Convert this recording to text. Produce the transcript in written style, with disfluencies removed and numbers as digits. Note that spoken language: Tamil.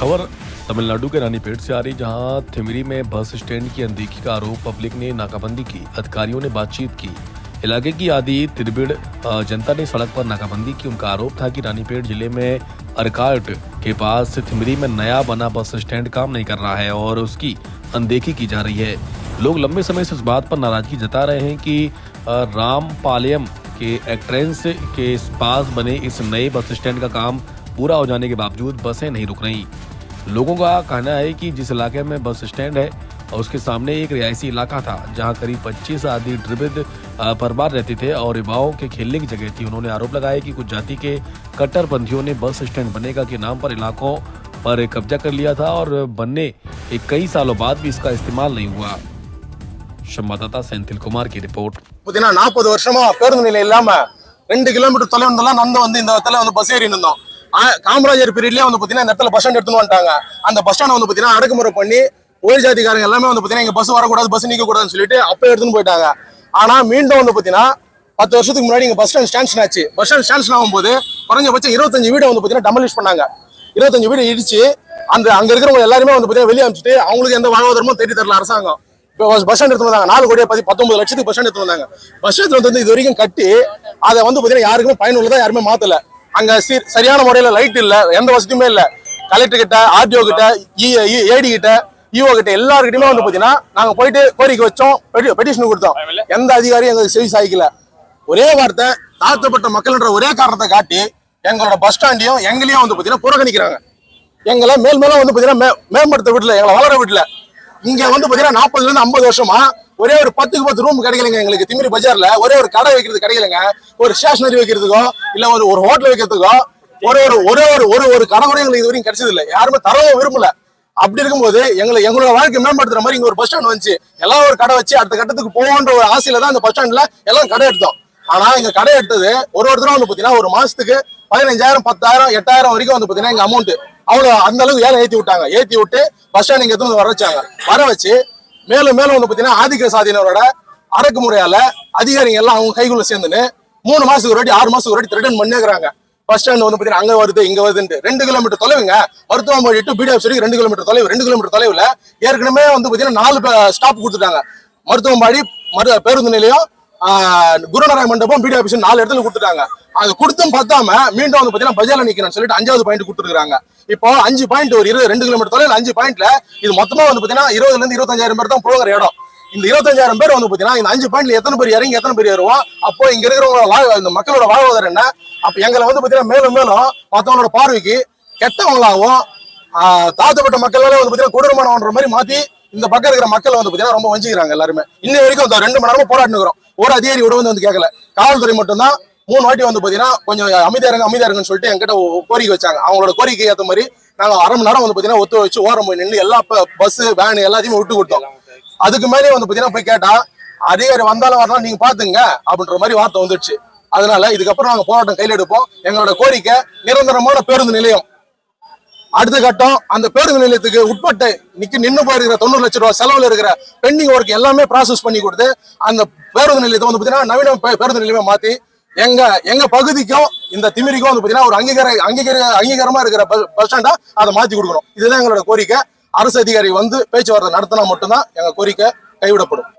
खबर तमिलनाडु के रानीपेट से आ रही, जहां थिमरी में बस स्टैंड की अनदेखी का आरोप। पब्लिक ने नाकाबंदी की, अधिकारियों ने बातचीत की। इलाके की आधी तिरबिड़ जनता ने सड़क पर नाकाबंदी की। उनका आरोप था कि रानीपेट जिले में अरकाट के पास थिमरी में नया बना बस स्टैंड काम नहीं कर रहा है और उसकी अनदेखी की जा रही है। लोग लंबे समय से इस बात पर नाराजगी जता रहे हैं कि रामपालयम के एंट्रेंस के पास बने इस नए बस स्टैंड का काम पूरा हो जाने के बावजूद बसें नहीं रुक रही। लोगों का कहना है कि जिस इलाके में बस स्टैंड है और उसके सामने एक रिहायशी इलाका था, जहां करीब 25 आदि द्रविड़ परिवार रहते थे और युवाओं के खेलने की जगह थी। उन्होंने आरोप लगाया कि कुछ जाति के कट्टरपंथियों ने बस स्टैंड बनेगा के नाम पर इलाकों पर कब्जा कर लिया था और बनने के कई सालों बाद भी इसका इस्तेमाल नहीं हुआ। संवाददाता सेंथिल कुमार की रिपोर्ट। 40 வருஷமா பேருந்து நிலையம் இல்லாம 2 கிலோமீட்டர் தொலைவுல நடந்து இந்த இடத்துல பஸ் ஏறி இருந்தோம். காமராஜர் பீரியட்லயே இந்த இடத்துல பஸ் ஸ்டாண்ட் எடுத்துன்னு வந்துட்டாங்க. அந்த பஸ் ஸ்டாண்ட் அடக்குமுறை பண்ணி உயர் ஜாதிக்காரங்க எல்லாமே இங்க பஸ் வரக்கூடாது, பஸ் நீக்க கூடாதுன்னு சொல்லிட்டு அப்ப எடுத்துன்னு போயிட்டாங்க. ஆனா மீண்டும் 10 வருஷத்துக்கு முன்னாடி இங்க பஸ் ஸ்டாண்ட் ஸ்டான்ஷன் ஆச்சு. பஸ் ஸ்டாண்ட் ஸ்டான்ஷன் ஆகும்போது குறைஞ்சபட்சம் 25 வீடு டெமலிஷ் பண்ணாங்க. 25 வீடு இடிச்சு அங்க இருக்கிறவங்க எல்லாருமே வெளியே அனுப்பிச்சிட்டு அவங்களுக்கு எந்த வாழ்வாதாரமும் தேடி தரல அரசாங்கம். பஸ் ஸ்டாண்ட் எடுத்து வந்தாங்க. 4,19 லட்சத்துக்கு பஸ் ஸ்டாண்ட் எடுத்து வந்தாங்க. பஸ் ஸ்டாண்ட் இது வரைக்கும் கட்டி அதை யாருக்குமே பயனுள்ளதா யாருமே மாத்தல. அங்க சரியான முறையில லைட் இல்ல, எந்த வசதியுமே இல்ல. கலெக்டர் கிட்ட, ஆர்டிஓ கிட்ட, ஏடி கிட்ட, ஈஓ கிட்ட எல்லாருக்கிட்டையுமே நாங்க போயிட்டு கோரிக்கை வச்சோம், பெட்டிஷன் கொடுத்தோம். எந்த அதிகாரியும் எங்களுக்கு செவி சாய்க்கல. ஒரே வார்த்தை, தாழ்த்தப்பட்ட மக்கள்ன்ற ஒரே காரணத்தை காட்டி எங்களோட பஸ் ஸ்டாண்டையும் எங்களையும் புறக்கணிக்கிறாங்க. எங்களை மேலும் மேம்படுத்த விடல, எங்களை வளர விடல. இங்க 40 ல இருந்து 50 வருஷமா ஒரே ஒரு 10க்கு 10 ரூம் கிடைக்கலங்க. எங்களுக்கு திமிரி பஜார்ல ஒரே ஒரு கடை வைக்கிறது கிடைக்கலங்க. ஒரு ஸ்டேஷனரி வைக்கிறதுக்கோ இல்ல ஒரு ஹோட்டல் வைக்கிறதுக்கோ ஒரு கடை கூட எங்களுக்கு இது வரைக்கும் கிடைச்சது இல்லை. யாருமே தரவும் விரும்பல. அப்படி இருக்கும்போது எங்களோட வாழ்க்கை மேம்படுத்துற மாதிரி இங்க ஒரு பஸ் ஸ்டாண்ட் வந்துச்சு. எல்லாம் ஒரு கடை வச்சு அடுத்த கட்டத்துக்கு போகன்ற ஒரு ஆசையில தான் இந்த பஸ் ஸ்டாண்ட்ல எல்லாம் கடை எடுத்தோம். ஆனா இங்க கடை எடுத்தது ஒருத்தரும் ஒரு மாசத்துக்கு 15,000, 10,000, 8,000 வரைக்கும் எங்க அமௌண்ட் அவ்வளவு அந்த அளவுக்கு ஏத்தி விட்டாங்க. ஏத்தி விட்டு பஸ் ஸ்டாண்ட் இங்க எடுத்து வர வச்சாங்க. வர வச்சு மேலும் ஆதிக்க சாதியினரோட அடக்குமுறையால அதிகாரிகள் எல்லாம் அவங்க கைக்குள்ள சேர்ந்துன்னு 3 மாசத்துக்கு ஒரு வாட்டி 6 மாசத்துக்கு ஒரு வாட்டி ரிட்டர்ன் பண்ணிக்கிறாங்க. பஸ் ஸ்டாண்ட் அங்க வருது இங்க வருதுன்னு 2 கிலோமீட்டர் தொலைவுங்க. மருத்துவமனை டு பிடிஎஃப் வரைக்கும் 2 கிலோமீட்டர் தொலைவு. 2 கிலோமீட்டர் தொலைவுல ஏற்கனவே 4 ஸ்டாப் கொடுத்துட்டாங்க. மருத்துவமனை, பேருந்து நிலையம், குருநாராயண மண்டபம், பிடிஓ ஆபீஸ் 4 இடத்துல கொடுத்துட்டாங்க. அது கொடுத்தும் பார்த்தாம மீண்டும் பஜார்ல நிக்கணும்னு சொல்லிட்டு 5வது பாயிண்ட் கொடுத்துருக்காங்க. இப்போ 5 பாயிண்ட் ஒரு 2 கிலோமீட்டர் தொலைவில் 5 பாயிண்ட்ல இது மொத்தமா 20,000 இருந்து 25,000 பேர் தான் போகிற இடம். இந்த 25,000 பேர் இந்த 5 பாயிண்ட்ல எத்தனை பேர் இறங்கி எத்தனை பேர் ஏறுவோம்? அப்போ இங்க இருக்கிறவங்க இந்த மக்களோட வாழ்வாதாரம் என்ன? அப்ப எங்களை மேலும் மத்தவங்களோட பார்வைக்கு கெட்டவங்களாகவும் தாழ்த்தப்பட்ட மக்கள் கொடூரமானவன்ற மாதிரி மாத்தி இந்த பக்கம் இருக்கிற மக்கள் ரொம்ப வஞ்சிக்கிறாங்க. எல்லாருமே இன்ன வரைக்கும் 2 மணி நேரமா போராட்டு இருக்கிறோம். ஒரு அதிகாரி விட கேட்கல. காவல்துறை மட்டும்தான் 3 வாட்டி கொஞ்சம் அமைதியா இருங்கன்னு சொல்லிட்டு என்கிட்ட கோரிக்கை வச்சாங்க. அவங்களோட கோரிக்கை ஏற்ற மாதிரி நாங்க அரை மணி நேரம் ஒத்து வச்சு ஓரம் போய் நின்று எல்லா பஸ் வேன் எல்லாத்தையுமே விட்டு கொடுத்தோம். அதுக்கு மேலே போய் கேட்டா அதிகாரி வந்தாலும் வரலாம், நீங்க பாத்துங்க அப்படின்ற மாதிரி வார்த்தை வந்துடுச்சு. அதனால இதுக்கப்புறம் நாங்க போராட்டம் கையில் எடுப்போம். எங்களோட கோரிக்கை நிரந்தரமான பேருந்து நிலையம். அடுத்த கட்டம், அந்த பேருந்து நிலையத்துக்கு உட்பட்ட நின்று போயிருக்கிற 90 லட்சம் ரூபாய் செலவுல இருக்கிற பெண்டிங் ஒர்க் எல்லாமே ப்ராசஸ் பண்ணி கொடுத்து அந்த பேருந்து நிலையத்தை நவீன பேருந்து நிலையமா மாத்தி எங்க பகுதிக்கும் இந்த திமிரிக்கும் ஒரு அங்கீகாரமா இருக்கிற பஸ் ஸ்டாண்டா அதை மாத்தி கொடுக்கணும். இதுதான் எங்களோட கோரிக்கை. அரசு அதிகாரி பேச்சுவார்த்தை நடத்தினா மட்டும்தான் எங்க கோரிக்கை கைவிடப்படும்.